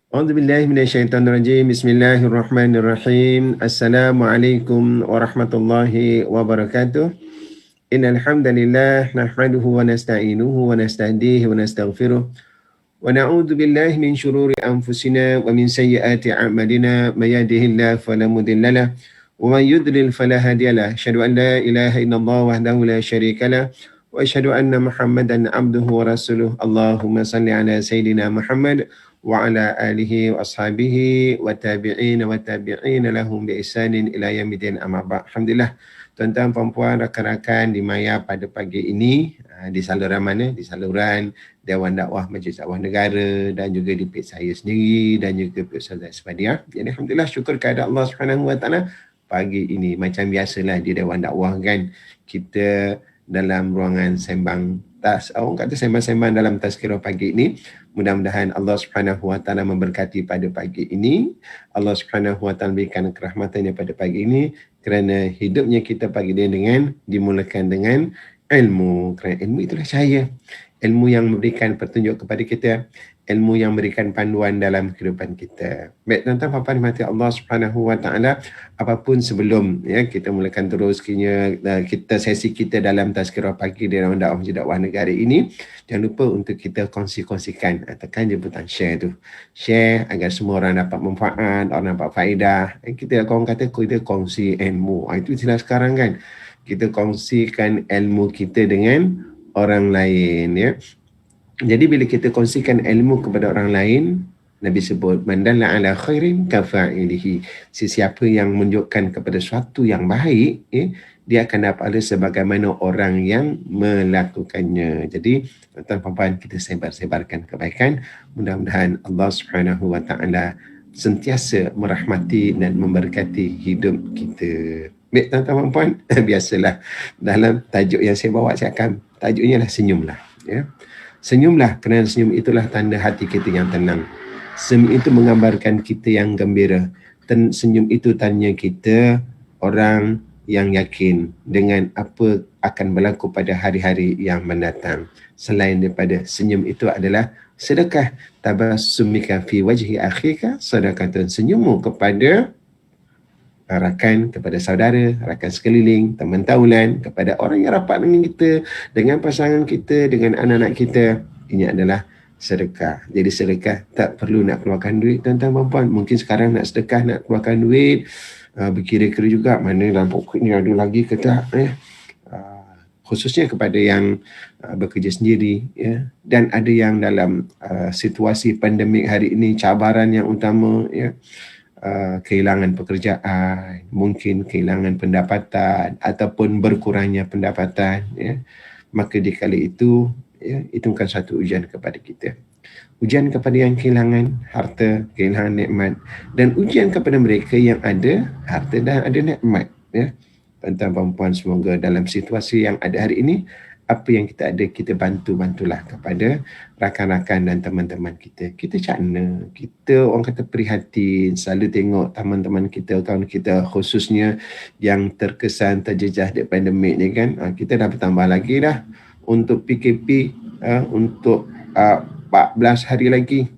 A'udzu billahi minasyaitonir rajim. Bismillahirrahmanirrahim. Assalamualaikum warahmatullahi wabarakatuh. Innal hamdalillah nahmaduhu wa nasta'inuhu wa nastahdihi wa nastaghfiruh. Wa na'udzu billahi min shururi anfusina wa min sayyiati a'malina. May yahdihillahu fala mudilla lahu wa man yudlil fala hadiya lahu. Asyhadu an la ilaha illallah wahdahu la syarika lahu wa asyhadu anna Muhammadan abduhu wa rasuluh. Allahumma salli ala sayidina Muhammad wa ala alihi wa ashabihi wa tabi'in wa tabi'in lahum bi ihsanin ila yaumil amma ba'd. Alhamdulillah, tuan-tuan, puan-puan, rakan-rakan di Maya pada pagi ini di saluran mana? Di saluran Dewan Dakwah Majlis Dakwah Negara dan juga di page saya sendiri dan juga page Ustazah Isfadiah. Jadi alhamdulillah, syukur kepada Allah Subhanahu Wa Taala, pagi ini macam biasalah di Dewan Dakwah kan, kita dalam ruangan sembang orang kata sembang-sembang dalam tazkirah pagi ini. Mudah-mudahan Allah Subhanahu Wa Taala memberkati pada pagi ini. Allah Subhanahu Wa Taala berikan kerahmatannya pada pagi ini, kerana hidupnya kita pagi ini dengan dimulakan dengan ilmu. Kerana ilmu itulah cahaya. Ilmu yang memberikan petunjuk kepada kita, ilmu yang memberikan panduan dalam kehidupan kita. Baik tuan-tuan, puan-puan dimati Allah Subhanahu Wa Taala, apapun sebelum kita mulakan terus kita sesi kita dalam tazkirah pagi di dalam dakwah Majlis Dakwah Negara ini, jangan lupa untuk kita kongsi-kongsikan, tekan je butang share tu. Share agar semua orang dapat manfaat, orang dapat faedah. Kita orang kata kita kongsi ilmu. Itu istilah sekarang kan. Kita kongsikan ilmu kita dengan orang lain, ya. Jadi bila kita kongsikan ilmu kepada orang lain, Nabi sebut man dalla ala khairin kafa'ilihi. Sesiapa yang menunjukkan kepada sesuatu yang baik, dia akan dapat pahala sebagaimana orang yang melakukannya. Jadi tuan-tuan, kita sebar-sebarkan kebaikan. Mudah-mudahan Allah Subhanahu Wa Taala sentiasa merahmati dan memberkati hidup kita. Baik tuan-tuan puan, biasalah dalam tajuk yang saya bawa, saya akan tajuknya lah senyumlah, ya. Senyumlah, kerana senyum itulah tanda hati kita yang tenang. Senyum itu menggambarkan kita yang gembira. Senyum itu tanya kita orang yang yakin dengan apa akan berlaku pada hari-hari yang mendatang. Selain daripada senyum itu adalah sedekah. Tabassumika fi wajhi akhika sadaqatun. Senyummu kepada rakan, kepada saudara, rakan sekeliling, teman taulan, kepada orang yang rapat dengan kita, dengan pasangan kita, dengan anak-anak kita, ini adalah sedekah. Jadi sedekah tak perlu nak keluarkan duit tuan-tuan puan. Mungkin sekarang nak sedekah, nak keluarkan duit, berkira-kira juga mana dalam pokok ni ada lagi ke tak, khususnya kepada yang bekerja sendiri, ya, dan ada yang dalam situasi pandemik hari ini, cabaran yang utama, ya, kehilangan pekerjaan, mungkin kehilangan pendapatan ataupun berkurangnya pendapatan, ya. Maka di kala itu, ya, itu bukan satu ujian kepada kita. Ujian kepada yang kehilangan harta, kehilangan nikmat, dan ujian kepada mereka yang ada harta dan ada nikmat, ya. Tuan-tuan puan, semoga dalam situasi yang ada hari ini, apa yang kita ada, kita bantulah kepada rakan-rakan dan teman-teman kita. Kita cakna, kita orang kata prihatin, selalu tengok teman-teman kita, kawan kita khususnya yang terkesan terjejah di pandemik ni kan. Kita dah bertambah lagi dah untuk PKP, untuk 14 hari lagi.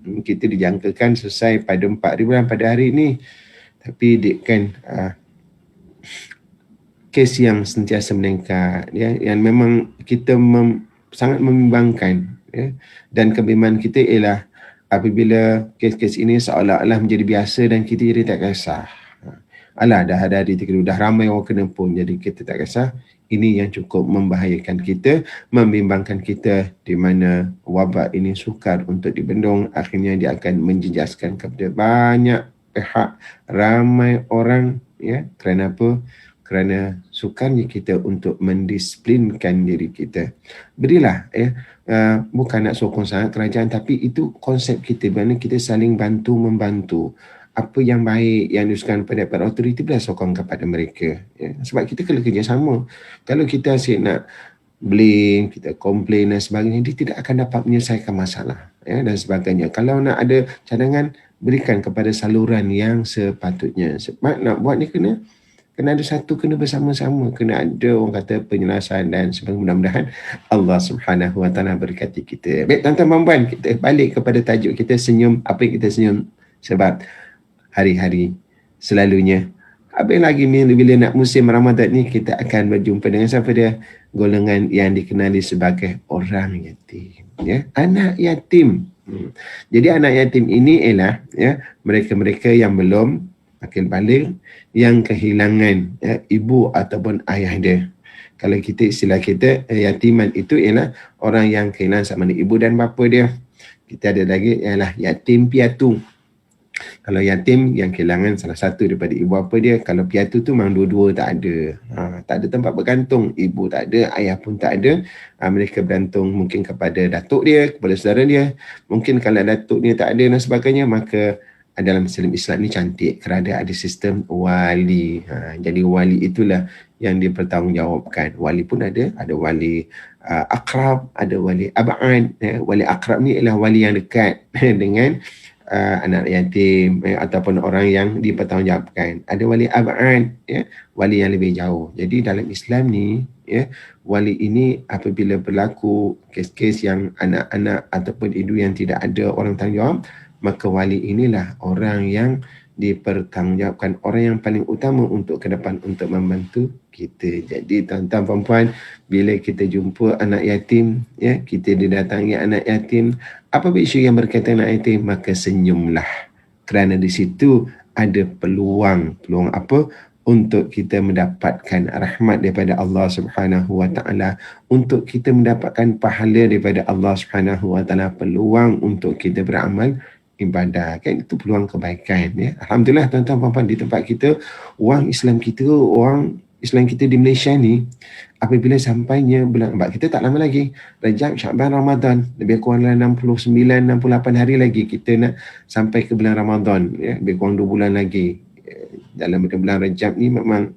Kita dijangkakan selesai pada 4 bulan pada hari ini. Tapi dek kan, kes yang sentiasa meningkat, ya, yang memang kita sangat membimbangkan, ya. Dan kebimbangan kita ialah apabila kes-kes ini seolah-olah menjadi biasa dan kita jadi tak kisah. Alah, dah ada hari tiga, dah ramai orang kena pun, jadi kita tak kisah. Ini yang cukup membahayakan kita, membimbangkan kita, di mana wabak ini sukar untuk dibendung. Akhirnya dia akan menjejaskan kepada banyak pihak, ramai orang, ya. Kerana apa? Kerana sukarnya kita untuk mendisiplinkan diri kita. Berilah, ya, bukan nak sokong sangat kerajaan, tapi itu konsep kita, mana kita saling bantu-membantu. Apa yang baik yang diusahakan pada autoriti, bila sokong kepada mereka, ya. Sebab kita kena kerjasama. Kalau kita asyik nak blame, kita komplain dan sebagainya, dia tidak akan dapat menyelesaikan masalah, ya, dan sebagainya. Kalau nak ada cadangan, berikan kepada saluran yang sepatutnya. Sebab nak buat ni kena kena ada satu, kena bersama-sama, kena ada orang kata penyelesaian dan sebagainya. Mudah-mudahan Allah Subhanahu Wa Taala berkati kita. Baik tuan-tuan dan puan, kita balik kepada tajuk kita, senyum. Apa yang kita senyum? Sebab hari-hari selalunya, habis lagi ni bila nak musim Ramadan ni, kita akan berjumpa dengan siapa dia? Golongan yang dikenali sebagai orang yatim, ya, anak yatim. Jadi anak yatim ini ialah, ya, mereka-mereka yang belum akil baligh, yang kehilangan, ya, ibu ataupun ayah dia. Kalau kita istilah kita, yatiman itu ialah orang yang kehilangan sama ada ibu dan bapa dia. Kita ada lagi ialah yatim piatu. Kalau yatim yang kehilangan salah satu daripada ibu bapa dia. Kalau piatu tu memang dua-dua tak ada. Tak ada tempat bergantung. Ibu tak ada, ayah pun tak ada. Mereka bergantung mungkin kepada datuk dia, kepada saudara dia. Mungkin kalau datuk dia tak ada dan sebagainya, maka dalam sistem Islam ni cantik kerana ada sistem wali. Jadi wali itulah yang dipertanggungjawabkan. Wali pun ada wali akrab, ada wali ab'ad. Wali akrab ni ialah wali yang dekat dengan anak yatim, ataupun orang yang dipertanggungjawabkan. Ada wali ab'ad, ya, wali yang lebih jauh. Jadi dalam Islam ni, ya, wali ini apabila berlaku kes-kes yang anak-anak ataupun ibu yang tidak ada orang tanggungjawab, maka wali inilah orang yang dipertanggungjawabkan, orang yang paling utama untuk ke depan untuk membantu kita. Jadi tuan-tuan puan-puan, bila kita jumpa anak yatim, ya, kita didatangi anak yatim, apa isu yang berkaitan anak yatim, maka senyumlah. Kerana di situ ada peluang apa? Untuk kita mendapatkan rahmat daripada Allah Subhanahu Wa Taala, untuk kita mendapatkan pahala daripada Allah Subhanahu Wa Taala, peluang untuk kita beramal ibadah, kan, itu peluang kebaikan, ya. Alhamdulillah tuan-tuan puan-puan, di tempat kita, orang Islam kita di Malaysia ni, apabila sampainya bulan, kita tak lama lagi, Rajab, Syaban, Ramadan, lebih kurang 69-68 hari lagi kita nak sampai ke bulan Ramadan, ya. Lebih kurang 2 bulan lagi. Dalam bulan Rajab ni memang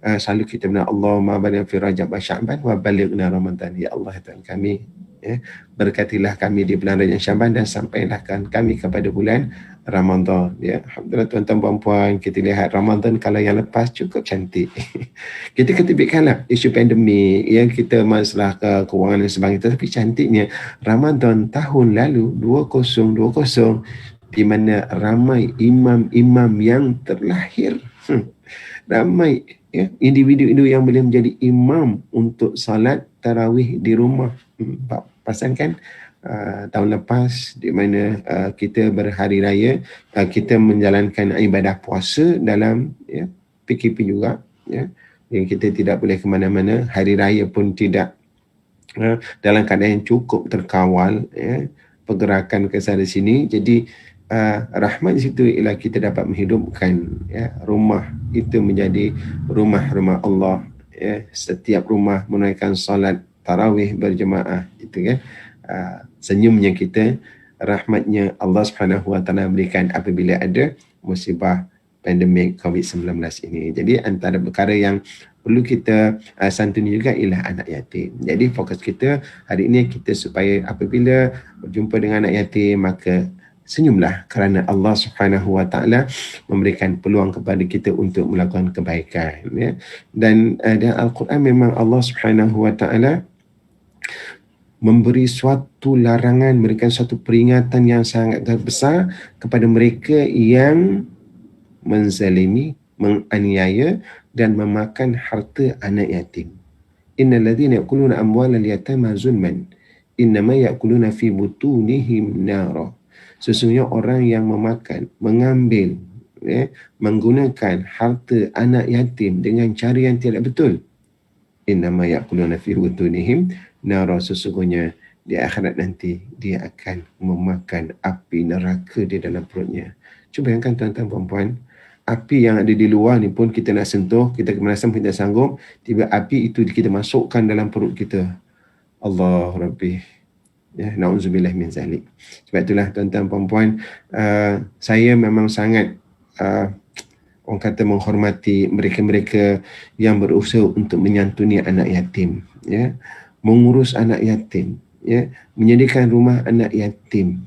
selalu kita benar, Allahumma baligh fi Rajab wa Syaban wa balighna Ramadan. Ya Allah Tuhan kami, ya, berkatilah kami di bulan Rajab Syaban dan sampailah kami kepada bulan Ramadan, ya. Alhamdulillah tuan-tuan puan-puan, kita lihat Ramadan kalau yang lepas cukup cantik. Kita ketibikkanlah isu pandemik, yang kita masalah kewangan dan sebagainya, tapi cantiknya Ramadan tahun lalu 2020, di mana ramai imam-imam yang terlahir, ramai, ya, individu-individu yang boleh menjadi imam untuk salat tarawih di rumah. Pasal kan tahun lepas di mana kita berhari raya, kita menjalankan ibadah puasa dalam, ya, PKP juga, ya, yang kita tidak boleh ke mana-mana, hari raya pun tidak dalam keadaan yang cukup terkawal, ya, pergerakan ke sana sini. Jadi rahmat di situ ialah kita dapat menghidupkan, ya, rumah itu menjadi rumah-rumah Allah, ya. Setiap rumah menunaikan solat tarawih berjemaah, itu kan. Senyumnya kita, rahmatnya Allah Subhanahu Wa Taala berikan apabila ada musibah pandemik COVID-19 ini. Jadi antara perkara yang perlu kita santuni juga ialah anak yatim. Jadi fokus kita hari ini kita supaya apabila berjumpa dengan anak yatim, maka senyumlah kerana Allah Subhanahu Wa Taala memberikan peluang kepada kita untuk melakukan kebaikan, ya. Dan dalam Al-Quran memang Allah Subhanahu Wa Taala memberi suatu larangan, memberikan suatu peringatan yang sangat besar kepada mereka yang menzalimi, menganiaya dan memakan harta anak yatim. Innal ladzina ya'kuluna amwalal yatama zulman innama ya'kuluna fi butunihim nara. Sesungguhnya orang yang memakan, mengambil, ya, menggunakan harta anak yatim dengan cara yang tidak betul, innama ya'kuluna fi butunihim nara, sesungguhnya di akhirat nanti dia akan memakan api neraka di dalam perutnya. Cuba bayangkan tuan-tuan puan-puan, api yang ada di luar ni pun kita nak sentuh, kita merasa kita sanggup, tiba api itu kita masukkan dalam perut kita. Allah Rabbi, ya, na'udzubillah min zalik. Sebab itulah tuan-tuan puan-puan, saya memang sangat orang kata menghormati mereka-mereka yang berusaha untuk menyantuni anak yatim, ya, mengurus anak yatim, ya, menyediakan rumah anak yatim.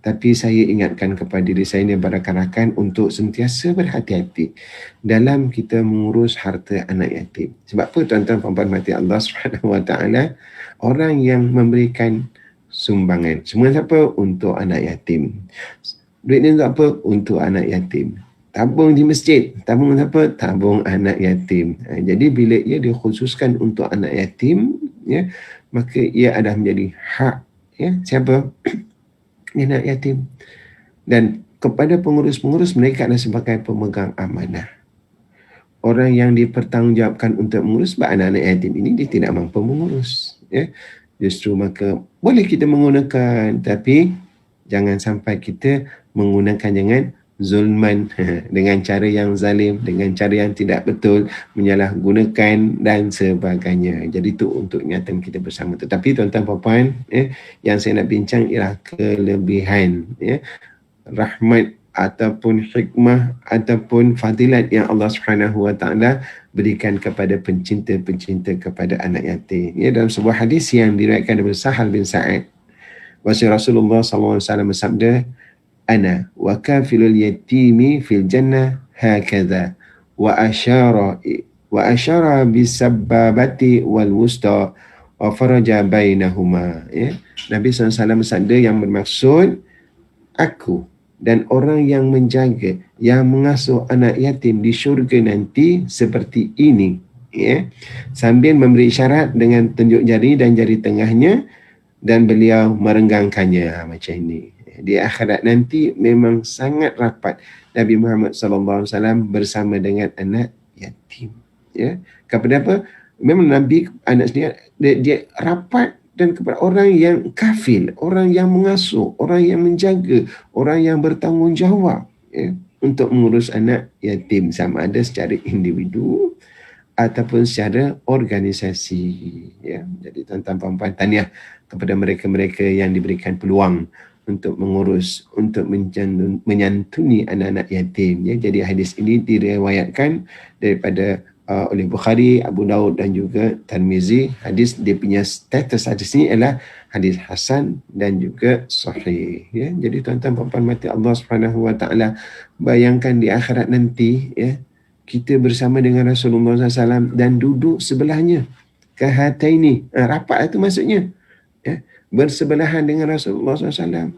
Tapi saya ingatkan kepada diri saya ini rakan-rakan untuk sentiasa berhati-hati dalam kita mengurus harta anak yatim. Sebab apa tuan-tuan puan-puan mati Allah Subhanahu Wa Taala, orang yang memberikan sumbangan semua siapa? Untuk anak yatim. Duit ni untuk apa? Untuk anak yatim. Tabung di masjid, tabung apa? Tabung anak yatim. Jadi bila ia dikhususkan untuk anak yatim, ya, maka ia adalah menjadi hak, ya, siapa? Anak yatim. Dan kepada pengurus-pengurus, mereka adalah sebagai pemegang amanah. Orang yang dipertanggungjawabkan untuk mengurus, sebab anak-anak yatim ini dia tidak mampu mengurus, ya. Justru maka boleh kita menggunakan, tapi jangan sampai kita menggunakan dengan zulman, dengan cara yang zalim, dengan cara yang tidak betul, menyalahgunakan dan sebagainya. Jadi itu untuk ingatan kita bersama. Tetapi tuan-tuan puan-puan, yang saya nak bincang ialah kelebihan, rahmat ataupun hikmah ataupun fadilat yang Allah Subhanahu Wa Taala berikan kepada pencinta-pencinta kepada anak yatim. Ya, dalam sebuah hadis yang diriwayatkan oleh Sahal bin Sa'id, Rasulullah SAW bersabda, ana wa kafilul yatimi fil jannah hakadha wa asyara bisabbabati wal wusta wa faraja bainahuma. Ya, Nabi SAW bersabda yang bermaksud, aku dan orang yang menjaga, yang mengasuh anak yatim di syurga nanti seperti ini, ya, sambil memberi isyarat dengan tunjuk jari dan jari tengahnya, dan beliau merenggangkannya macam ini. Di akhirat nanti memang sangat rapat Nabi Muhammad SAW bersama dengan anak yatim. Ya, kepada apa? Memang Nabi anak sendiri dia rapat, dan kepada orang yang kafil, orang yang mengasuh, orang yang menjaga, orang yang bertanggungjawab, ya, untuk mengurus anak yatim, sama ada secara individu ataupun secara organisasi. Ya, jadi tuan-tuan puan-puan, tahniah kepada mereka-mereka yang diberikan peluang untuk mengurus, untuk menyantuni anak-anak yatim. Ya, jadi hadis ini diriwayatkan daripada oleh Bukhari, Abu Daud dan juga Tirmizi. Hadis, dia punya status hadis ini adalah hadis hasan dan juga sahih. Ya, jadi tuan-tuan puan-puan mati Allah Subhanahu Wa Taala, bayangkan di akhirat nanti, ya, kita bersama dengan Rasulullah SAW dan duduk sebelahnya. Kahataini, rapat itu maksudnya, ya, bersebelahan dengan Rasulullah SAW.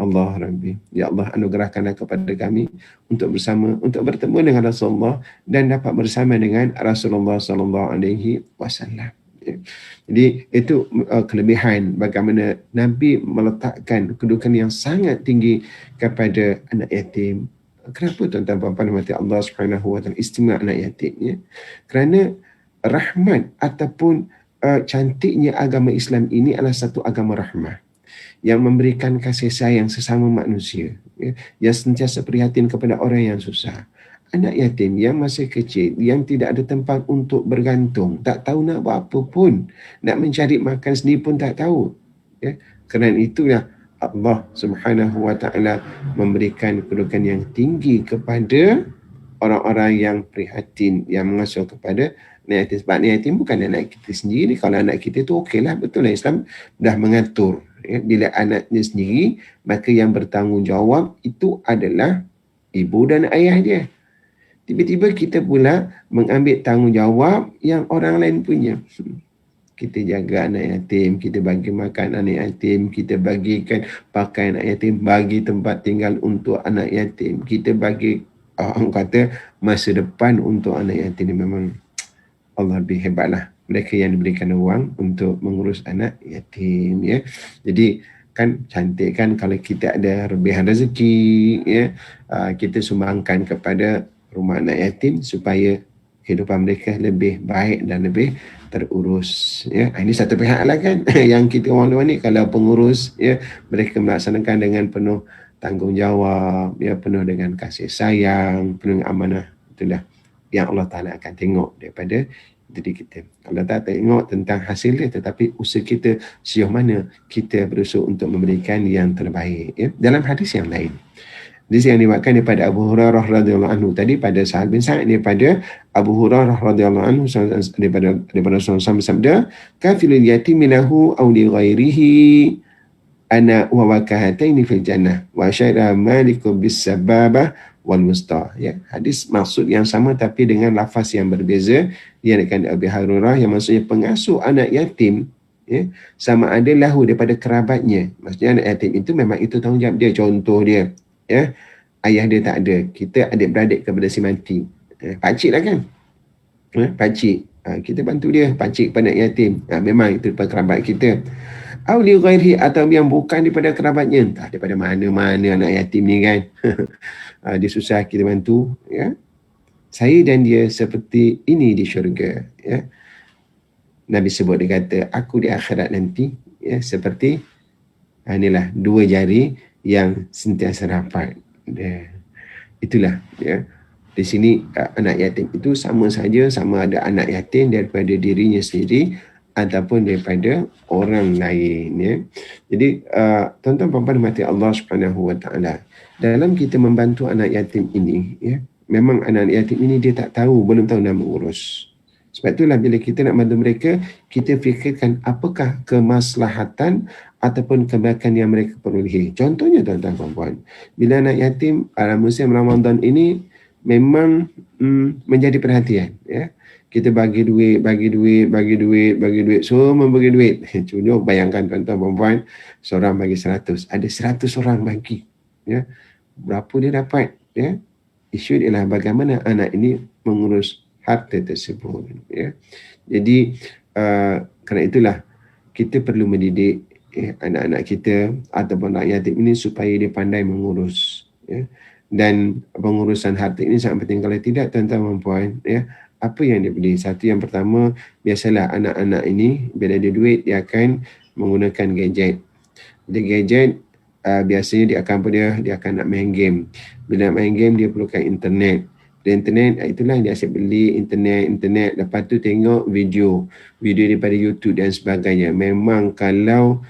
Allah Rabbi, ya Allah, anugerahkanlah kepada kami untuk bersama, untuk bertemu dengan Rasulullah dan dapat bersama dengan Rasulullah SAW. Jadi itu kelebihan bagaimana Nabi meletakkan kedudukan yang sangat tinggi kepada anak yatim. Kenapa tuan-tuan puan-puan mati Allah Subhanahu Wa Taala istimewa anak yatim, ya? Kerana rahmat ataupun cantiknya agama Islam ini adalah satu agama rahmah yang memberikan kasih sayang sesama manusia, ya, yang sentiasa prihatin kepada orang yang susah. Anak yatim yang masih kecil, yang tidak ada tempat untuk bergantung, tak tahu nak buat apa pun, nak mencari makan sendiri pun tak tahu, ya. Kerana itulah Allah Subhanahu Wa Taala memberikan kedudukan yang tinggi kepada orang-orang yang prihatin, yang mengasuh kepada anak yatim. Sebab anak yatim bukan anak kita sendiri. Kalau anak kita tu okeylah, betul lah, Islam dah mengatur, ya, bila anaknya sendiri, maka yang bertanggungjawab itu adalah ibu dan ayah dia. Tiba-tiba kita pula mengambil tanggungjawab yang orang lain punya. Kita jaga anak yatim, kita bagi makan anak yatim, kita bagikan pakaian anak yatim, bagi tempat tinggal untuk anak yatim, kita bagi orang kata masa depan untuk anak yatim. Ini memang Allah lebih hebatlah mereka yang diberikan uang untuk mengurus anak yatim, ya. Jadi kan cantik kan kalau kita ada lebihan rezeki, ya, kita sumbangkan kepada rumah anak yatim supaya kehidupan mereka lebih baik dan lebih terurus, ya. Ini satu pihak lah kan yang kita orang luar ni, kalau pengurus, ya, mereka melaksanakan dengan penuh tanggungjawab, ya, penuh dengan kasih sayang, penuh dengan amanah. Itulah yang Allah Ta'ala akan tengok daripada diri kita. Allah Ta'ala tengok tentang hasil dia, tetapi usaha kita sejauh mana kita berusaha untuk memberikan yang terbaik, ya. Dalam hadis yang lain, hadis yang diriwayatkan daripada Abu Hurairah radhiyallahu anhu tadi, pada Sahal bin Sa'id, daripada Abu Hurairah radhiyallahu anhu, daripada Rasulullah SAW bersabda, kafilul yatimi lahu aw li ghairihi ana wa wakahataini fil jannah wa syara malikum bis sababah wal wusta. Ya, hadis maksud yang sama tapi dengan lafaz yang berbeza. Dia akan Abi Hurairah yang maksudnya pengasuh anak yatim, ya, sama ada lahu daripada kerabatnya. Maksudnya anak yatim itu memang itu tanggungjawab dia. Contoh dia, ya, ayah dia tak ada, kita adik-beradik kepada si mati, pakcik lah kan, pakcik, kita bantu dia, pakcik kepada anak yatim, memang itu daripada kerabat kita. Awli ghairi, atau yang bukan daripada kerabatnya, entah daripada mana-mana anak yatim ni kan. Dia susah, kita bantu, ya. Saya dan dia seperti ini di syurga, ya. Nabi sebut, dia kata aku di akhirat nanti, ya, seperti inilah dua jari yang sentiasa rapat. Itulah, ya. Di sini anak yatim itu sama saja, sama ada anak yatim daripada dirinya sendiri ataupun daripada orang lain, ya. Jadi tuan-tuan puan-puan mati Allah Subhanahu Wa Taala, dalam kita membantu anak yatim ini, ya, memang anak yatim ini dia tak tahu, belum tahu nak mengurus. Sebab itulah bila kita nak bantu mereka, kita fikirkan apakah kemaslahatan ataupun kebaikan yang mereka perolehi. Contohnya tuan-tuan puan-puan, bila anak yatim musim Ramadan ini memang menjadi perhatian, ya. Kita bagi duit, semua bagi duit. Contoh, bayangkan tuan-tuan puan-puan, seorang bagi 100, ada 100 orang bagi, ya. Berapa dia dapat, ya? Isu ialah bagaimana anak ini mengurus harta tersebut, ya. Jadi kerana itulah kita perlu mendidik, ya, anak-anak kita ataupun anak yatim ini supaya dia pandai mengurus, ya. Dan pengurusan harta ini sangat penting. Kalau tidak tuan-tuan puan, ya, apa yang dia beli? Satu, yang pertama, biasalah anak-anak ini bila ada duit dia akan menggunakan gadget. Dia gadget, biasanya dia akan dia akan nak main game. Bila nak main game dia perlukan internet. Di internet, itulah dia asyik beli internet, lepas tu tengok video daripada YouTube dan sebagainya. Memang kalau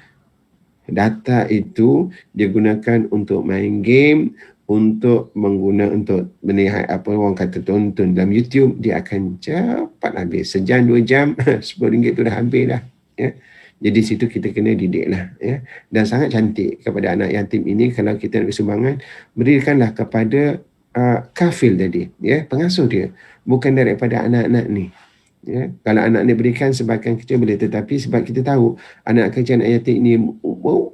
data itu dia gunakan untuk main game, untuk melihat apa orang kata tonton dalam YouTube, dia akan cepat habis. Sejam 2 jam RM10 tu dah habis dah, ya. Jadi situ kita kena didik lah, ya. Dan sangat cantik kepada anak yatim ini, kalau kita nak sumbangan, berikanlah kepada kafil tadi, ya, pengasuh dia, bukan daripada anak-anak ni, ya. Kalau anak ni berikan sebahagian kecil boleh, tetapi sebab kita tahu anak kecil, anak yatim ni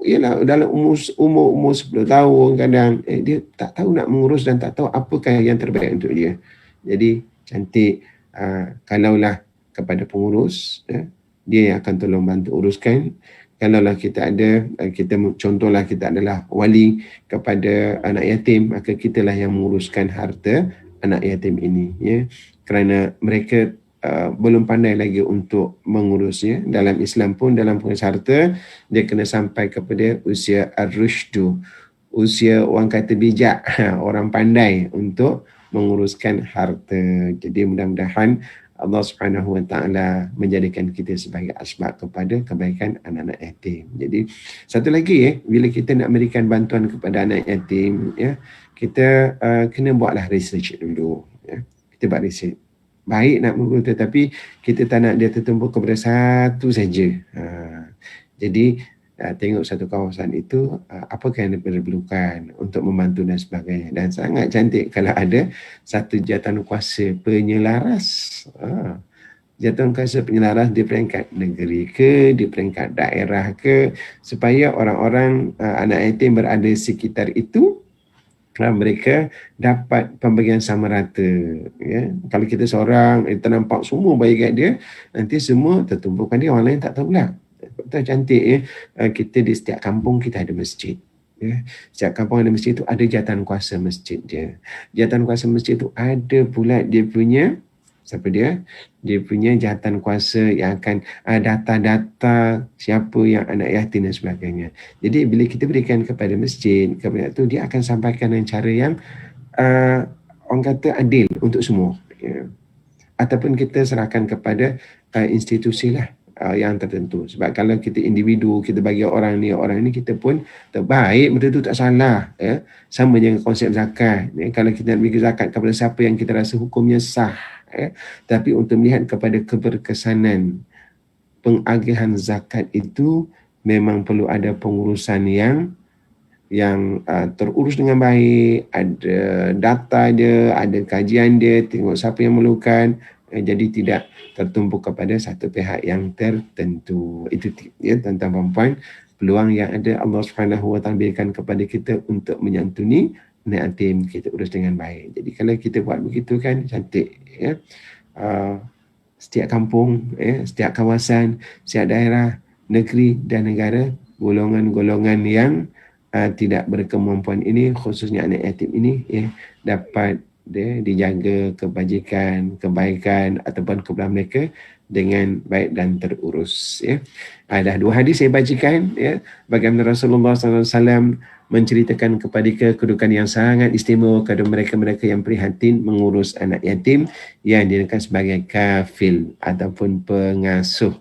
ialah dalam umur 10 tahun kadang, dia tak tahu nak mengurus dan tak tahu apakah yang terbaik untuk dia. Jadi cantik kalaulah kepada pengurus, ya, dia yang akan tolong bantu uruskan. Kalaulah kita ada, contohlah kita adalah wali kepada anak yatim, maka kitalah yang menguruskan harta anak yatim ini, ya. Kerana mereka belum pandai lagi untuk mengurusnya. Dalam Islam pun, dalam pengurus harta, dia kena sampai kepada usia ar-rushdu, usia orang kata bijak, orang pandai untuk menguruskan harta. Jadi mudah-mudahan Allah Subhanahu Wa Taala menjadikan kita sebagai asbab kepada kebaikan anak-anak yatim. Jadi satu lagi, bila kita nak berikan bantuan kepada anak yatim, ya, kita kena buatlah research dulu, ya. Kita buat research. Baik nak mengurus, tetapi kita tak nak dia tertumpu kepada satu saja. Jadi tengok satu kawasan itu, apakah yang diperlukan untuk membantu dan sebagainya. Dan sangat cantik kalau ada satu jawatan kuasa penyelaras. Jawatan kuasa penyelaras di peringkat negeri ke, di peringkat daerah ke, supaya orang-orang anak yatim berada sekitar itu, mereka dapat pembagian sama rata, ya. Kalau kita seorang, ternampak semua bagi kat dia, nanti semua tertumpukan dia, orang lain tak tahu pula. Betul cantik, ya. Kita di setiap kampung kita ada masjid, ya. Setiap kampung ada masjid, itu ada jawatan kuasa masjid dia. Jawatan kuasa masjid itu ada pula dia punya, siapa dia? Dia punya jawatan kuasa yang akan data-data siapa yang anak yatim dan sebagainya. Jadi bila kita berikan kepada masjid, kepada itu, dia akan sampaikan dengan cara yang orang kata adil untuk semua, ya. Ataupun kita serahkan kepada institusi lah yang tertentu. Sebab kalau kita individu, kita bagi orang ni, kita pun terbaik, benda tu tak salah, ya. Sama dengan konsep zakat, ya. Kalau kita nak bagi zakat kepada siapa yang kita rasa hukumnya sah, ya. Tapi untuk melihat kepada keberkesanan pengagihan zakat itu, memang perlu ada pengurusan yang terurus dengan baik, ada data dia, ada kajian dia, tengok siapa yang memerlukan, jadi tidak tertumpu kepada satu pihak yang tertentu. Itu ya tentang perempuan, peluang yang ada Allah Subhanahu Wa Taala berikan kepada kita untuk menyantuni anak yatim, kita urus dengan baik. Jadi kalau kita buat begitu kan cantik ya. Setiap kampung, setiap kawasan, setiap daerah, negeri dan negara, golongan-golongan yang tidak berkemampuan ini, khususnya anak yatim ini, dapat dijaga kebajikan, kebaikan ataupun kebenaran mereka dengan baik dan terurus. Dah 2 hadis saya bacakan, bagaimana Rasulullah SAW menceritakan kepada kedudukan yang sangat istimewa kepada mereka-mereka yang prihatin mengurus anak yatim yang dinamakan sebagai kafil ataupun pengasuh.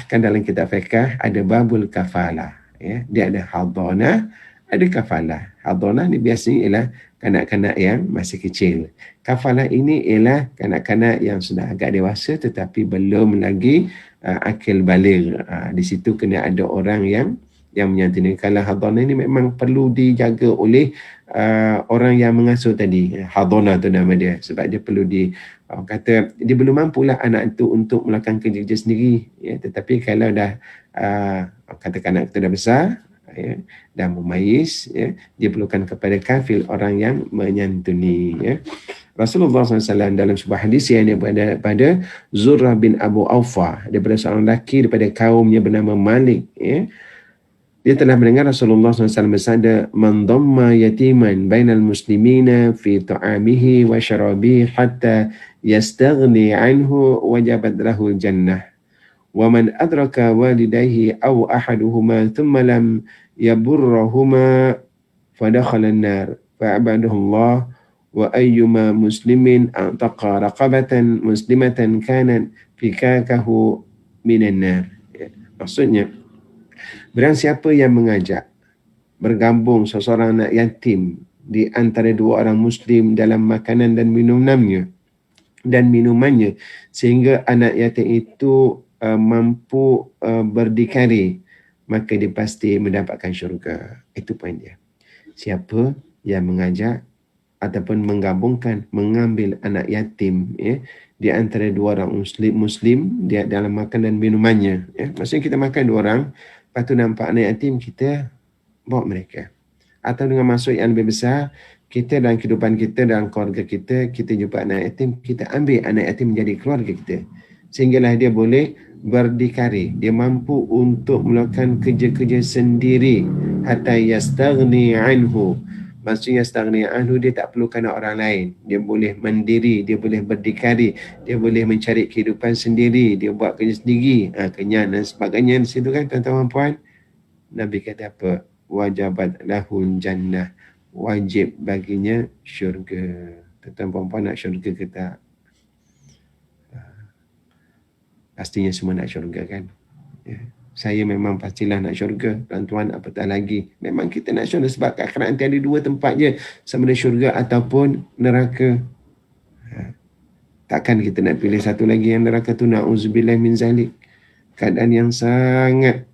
Kan dalam kitab fiqh ada babul kafalah. Dia ada hadhanah, ada kafalah. Hadhanah ni biasanya ialah kanak-kanak yang masih kecil. Kafalah ini ialah kanak-kanak yang sudah agak dewasa tetapi belum lagi akil baligh. Di situ kena ada orang yang menyantuni. Kalau hadhanah ini memang perlu dijaga oleh orang yang mengasuh tadi. Hadhanah tu nama dia. Sebab dia perlu kata dia belum mampulah anak itu untuk melakukan kerja sendiri. Tetapi kalau dah katakan anak itu dah besar, dan memayis, dia perlukan kepada kafil, orang yang menyantuni. Rasulullah SAW dalam sebuah hadis yang daripada Zurrah bin Abu Awfa, daripada seorang lelaki daripada kaumnya bernama Malik, dia telah mendengar Rasulullah SAW bersabda, "Man dhamma yatiman bainal muslimina fi ta'amihi wa syarabihi hatta yastaghni anhu wajabat lahul jannah. Wa man adraka walidayhi aw ahaduhuma thumma lam yaburrahuma fadakhala an-nar fa'abadahu Allah wa ayyuma muslimin ataqa raqabatan muslimatan kanat fikakahu minan nar." Maksudnya, barang siapa yang mengajak bergabung seseorang anak yatim di antara 2 orang muslim dalam makanan dan minumannya sehingga anak yatim itu mampu berdikari, maka dia pasti mendapatkan syurga. Itu poin dia. Siapa yang mengajak ataupun menggabungkan, mengambil anak yatim di antara 2 orang muslim dia dalam makan dan minumannya. Maksudnya kita makan 2 orang, lepas tu nampak anak yatim, kita bawa mereka. Atau dengan maksud yang lebih besar, kita dalam kehidupan kita, dalam keluarga kita, kita jumpa anak yatim, kita ambil anak yatim menjadi keluarga kita. Sehinggalah dia boleh berdikari, dia mampu untuk melakukan kerja-kerja sendiri. Hatta yastaghni anhu. Maksudnya yastaghni anhu, dia tak perlukan orang lain. Dia boleh mandiri, dia boleh berdikari, dia boleh mencari kehidupan sendiri, dia buat kerja sendiri, kenyang dan sebagainya. Di situ kan tuan-tuan dan puan, Nabi kata apa? Wajabat lahul jannah. Wajib baginya syurga. Tuan-tuan puan nak syurga ke tak? Pastinya semua nak syurga kan? Saya memang pastilah nak syurga. Tuan-tuan apatah lagi. Memang kita nak syurga sebab kadang-kadang nanti ada 2 tempat je, sama ada syurga ataupun neraka. Takkan kita nak pilih satu lagi yang neraka tu, na'udzubillah min zalik. Keadaan yang sangat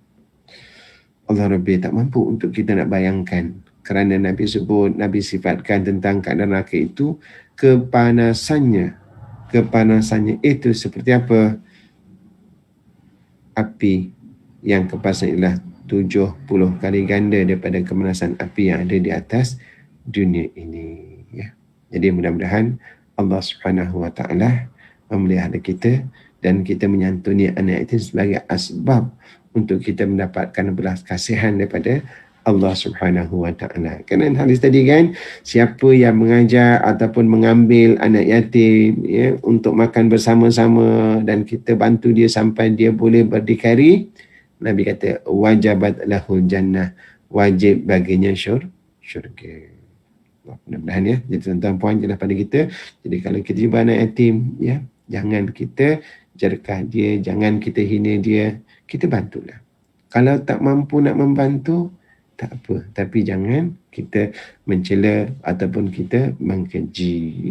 Allah Rabbi tak mampu untuk kita nak bayangkan. Kerana Nabi sebut, Nabi sifatkan tentang keadaan neraka itu, kepanasannya itu seperti apa? Api yang kepanasan ialah 70 kali ganda daripada kepanasan api yang ada di atas dunia ini. Jadi mudah-mudahan Allah Subhanahu Wa Taala memelihara kita dan kita menyantuni anak itu sebagai asbab untuk kita mendapatkan belas kasihan daripada Allah Subhanahu Wa Taala. Kerana hadis tadi kan, siapa yang mengajak ataupun mengambil anak yatim untuk makan bersama-sama dan kita bantu dia sampai dia boleh berdikari, Nabi kata wajabat lahul jannah, wajib baginya syurga. Mudah-mudahan jadi tuan-tuan puan jelas pada kita. Jadi kalau kita jumpa anak yatim, jangan kita jerkah dia, jangan kita hina dia, kita bantulah. Kalau tak mampu nak membantu, tak apa, tapi jangan kita mencela ataupun kita mengkeji.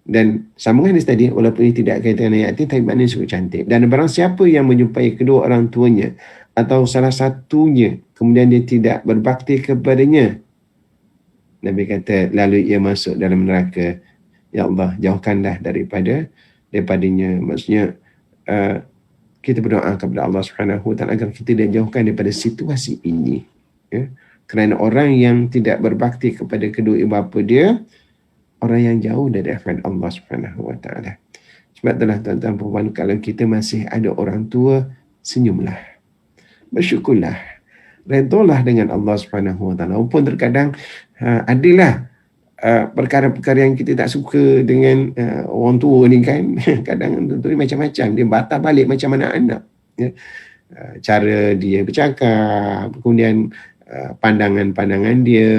Dan sambungan ini tadi, walaupun ini tidak kaitan dengan yatim, tapi maknanya cukup cantik. Dan barang siapa yang menjumpai kedua orang tuanya atau salah satunya, kemudian dia tidak berbakti kepadanya, Nabi kata lalu ia masuk dalam neraka. Ya Allah, jauhkanlah daripadanya. Maksudnya kita berdoa kepada Allah Subhanahu Wa Taala agar kita dijauhkan daripada situasi ini. Ya. Kerana orang yang tidak berbakti kepada kedua ibu bapa dia, orang yang jauh dari rahmat Allah Subhanahu Wa Taala. Sebab itulah tuan-tuan puan, kalau kita masih ada orang tua, senyumlah, bersyukurlah, redhalah dengan Allah Subhanahu Wa Taala. Walaupun terkadang adalah perkara-perkara yang kita tak suka dengan orang tua ni kan. Kadang tentu macam-macam, dia bantah balik macam anak-anak, ya. Cara dia bercakap, kemudian pandangan-pandangan dia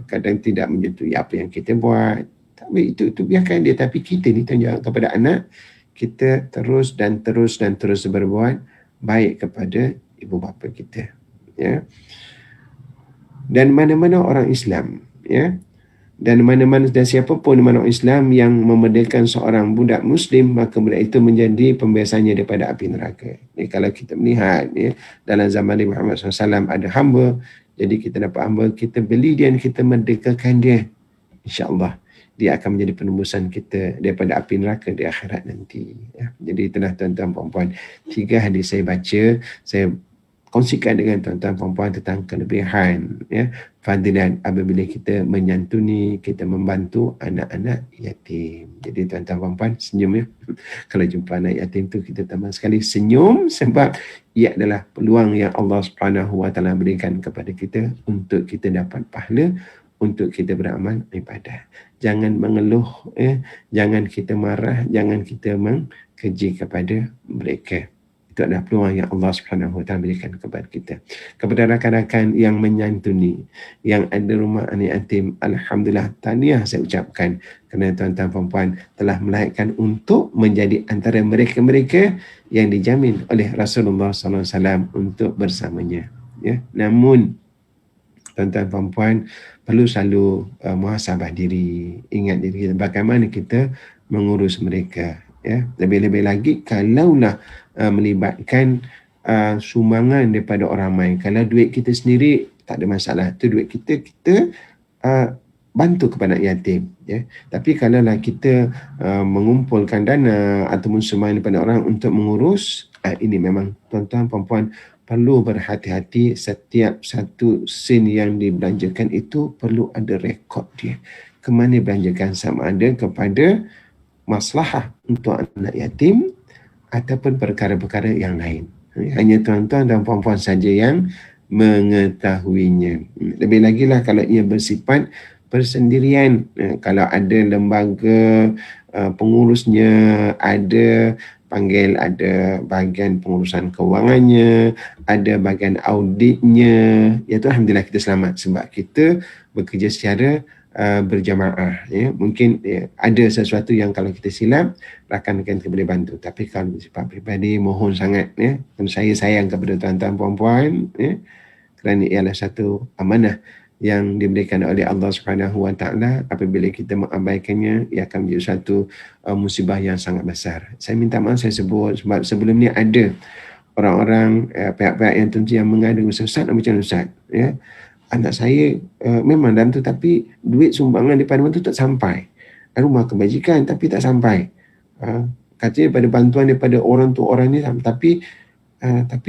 kadang tidak menyetujui apa yang kita buat. Tapi itu biarkan dia. Tapi kita ni tanggungjawab kepada anak kita, terus dan terus berbuat baik kepada ibu bapa kita, ya. Dan mana-mana orang Islam, ya, dan mana-mana dan siapapun orang Islam yang memerdekakan seorang budak Muslim, maka budak itu menjadi pembiasanya daripada api neraka. Kalau kita melihat, ya, dalam zaman Nabi Muhammad SAW ada hamba, jadi kita dapat hamba, kita beli dia dan kita merdekakan dia, insya-Allah dia akan menjadi penembusan kita daripada api neraka di akhirat nanti, ya. Jadi itulah tuan-tuan puan-puan, 3 hadis saya baca, saya kongsikan dengan tuan-tuan puan-puan tentang kelebihan, ya, fadilat apabila kita menyantuni, kita membantu anak-anak yatim. Jadi tuan-tuan puan-puan, senyum, ya. Kalau jumpa anak yatim tu kita tambah sekali senyum, sebab ia adalah peluang yang Allah Subhanahu Wa Taala berikan kepada kita untuk kita dapat pahala, untuk kita beramal ibadah. Jangan mengeluh, ya. Jangan kita marah, jangan kita mengkeji kepada mereka. Itu adalah peluang yang Allah Subhanahu Wa Taala berikan kepada kita. Kepada rakan-rakan yang menyantuni, yang ada rumah anak yatim, alhamdulillah, tahniah saya ucapkan, kerana tuan-tuan puan-puan telah melahirkan untuk menjadi antara mereka-mereka yang dijamin oleh Rasulullah SAW untuk bersamanya, ya. Namun tuan-tuan puan-puan perlu selalu muhasabah diri, ingat diri kita bagaimana kita mengurus mereka, ya. Lebih-lebih lagi kalaulah melibatkan sumbangan daripada orang lain. Kalau duit kita sendiri tak ada masalah, tu duit kita, kita bantu kepada anak yatim, ya. Tapi kalaulah kita mengumpulkan dana ataupun sumbangan daripada orang untuk mengurus, ini memang tuan-tuan puan-puan perlu berhati-hati. Setiap satu sen yang dibelanjakan itu perlu ada rekod dia, kemana belanjakan, sama ada kepada maslahah untuk anak yatim ataupun perkara-perkara yang lain. Hanya tuan-tuan dan puan-puan saja yang mengetahuinya. Lebih lagi lah kalau ia bersifat persendirian. Kalau ada lembaga pengurusnya, ada bahagian pengurusan kewangannya, ada bahagian auditnya, iaitu alhamdulillah kita selamat sebab kita bekerja secara berjamaah, ya. Mungkin ada sesuatu yang kalau kita silap, rakan-rakan kita boleh bantu. Tapi kalau bersifat peribadi, mohon sangat, ya, saya sayang kepada tuan-tuan puan-puan, ya, kerana ialah satu amanah yang diberikan oleh Allah Subhanahu Wa Taala. Apabila kita mengabaikannya, ia akan menjadi satu musibah yang sangat besar. Saya minta maaf saya sebut sebab sebelum ni ada orang-orang pihak-pihak yang tentu yang mengadu, Ustaz macam Ustaz, ya, anak saya memang dalam tu, tapi duit sumbangan daripada mana tu tak sampai, rumah kebajikan tapi tak sampai, katanya pada bantuan daripada orang tu orang ni, tapi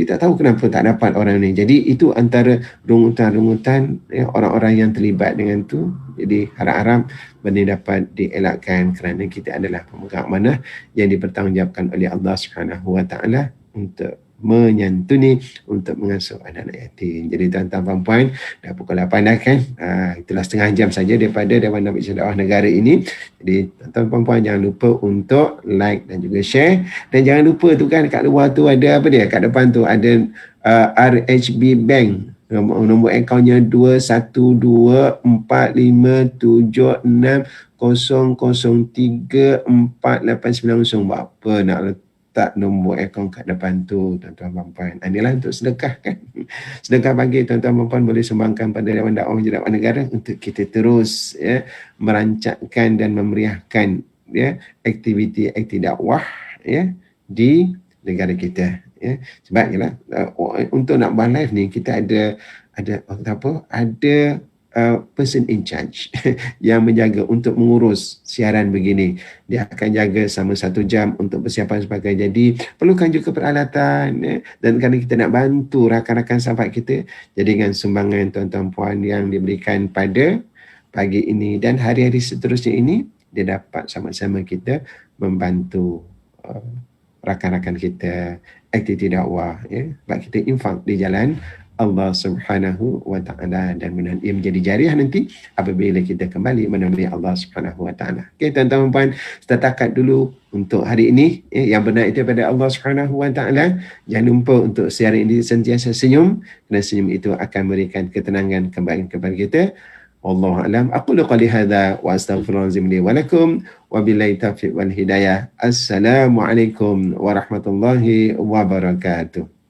tak tahu kenapa tak dapat orang ni. Jadi itu antara rungutan-rungutan, ya, orang-orang yang terlibat dengan tu. Jadi harap-harap benda dapat dielakkan kerana kita adalah pemegang amanah yang dipertanggungjawabkan oleh Allah Subhanahu Wa Taala untuk menyantuni, untuk mengasuh anak-anak yatim. Jadi tuan-tuan puan-puan, dah pukul 8 dah kan. Itulah setengah jam saja daripada Dewan Nasihat Dakwah Negara ini. Jadi tuan-tuan puan-puan jangan lupa untuk like dan juga share. Dan jangan lupa tu kan kat luar tu ada apa dia? Kat depan tu ada RHB Bank. Nombor akaunnya 2124576003489. Buat apa nak letak nombor akaun kat depan tu, tuan-tuan puan-puan? Inilah untuk sedekah kan. Sedekah bagi tuan-tuan puan-puan boleh sumbangkan pada Dewan Dakwah Negara untuk kita terus, ya, merancangkan dan memeriahkan, ya, aktiviti dakwah, ya, di negara kita. Ya. Sebab ialah untuk nak buat live ni kita ada person in charge yang menjaga untuk mengurus siaran begini. Dia akan jaga selama 1 jam untuk persiapan sebagainya. Jadi perlukan juga peralatan, ya. Dan kerana kita nak bantu rakan-rakan sahabat kita, jadi dengan sumbangan tuan-tuan puan yang diberikan pada pagi ini dan hari-hari seterusnya ini, dia dapat sama-sama kita membantu rakan-rakan kita aktiviti dakwah, ya. Sebab kita infak di jalan Allah Subhanahu wa taala, dan mudah ia menjadi jariah nanti apabila kita kembali menemui Allah Subhanahu wa taala. Okey tuan-tuan puan, setakat dulu untuk hari ini, yang benar itu daripada Allah Subhanahu wa taala. Jangan lupa untuk siaran ini sentiasa senyum, kerana senyum itu akan memberikan ketenangan kembali kepada kita. Wallahu a'lam. Aqulu qali hadza wa astaghfirullahalazim li wa lakum wa billahi taufiq wal hidayah. Assalamualaikum warahmatullahi wabarakatuh.